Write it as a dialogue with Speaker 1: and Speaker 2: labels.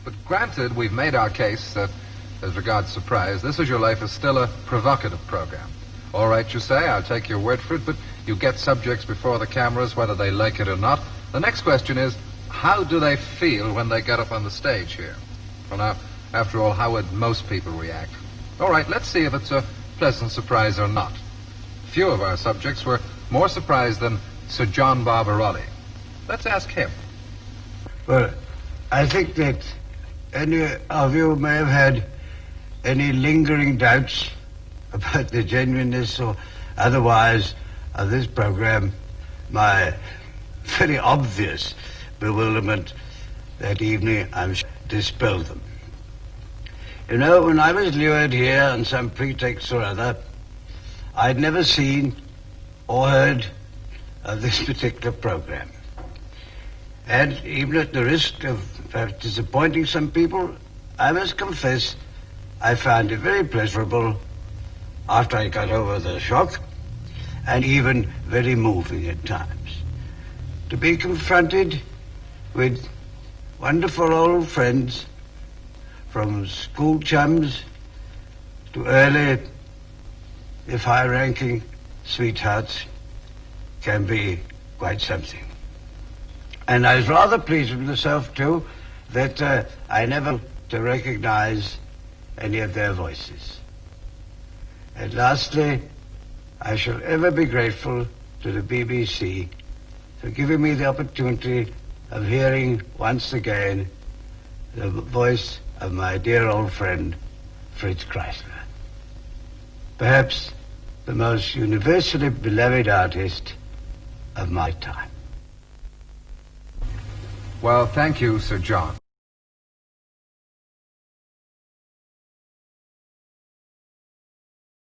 Speaker 1: But granted, we've made our case that, as regards surprise, This Is Your Life is still a provocative program. All right, you say, I'll take your word for it, but you get subjects before the cameras, whether they like it or not. The next question is, how do they feel when they get up on the stage here? Well, now, after all, how would most people react? All right, let's see if it's a pleasant surprise or not. Few of our subjects were more surprised than Sir John Barbirolli. Let's ask him.
Speaker 2: Well, I think that any of you may have had any lingering doubts about the genuineness or otherwise of this program. My very obvious bewilderment that evening, I'm sure, dispelled them. You know, when I was lured here on some pretext or other, I'd never seen or heard of this particular program. And even at the risk of perhaps disappointing some people, I must confess I found it very pleasurable after I got over the shock, and even very moving at times, to be confronted with wonderful old friends, from school chums to early, if high-ranking, sweethearts, can be quite something. And I was rather pleased with myself, too, that I never to recognize any of their voices. And lastly, I shall ever be grateful to the BBC for giving me the opportunity of hearing once again the voice of my dear old friend, Fritz Kreisler. Perhaps the most universally beloved artist of my time.
Speaker 1: Well, thank you, Sir John.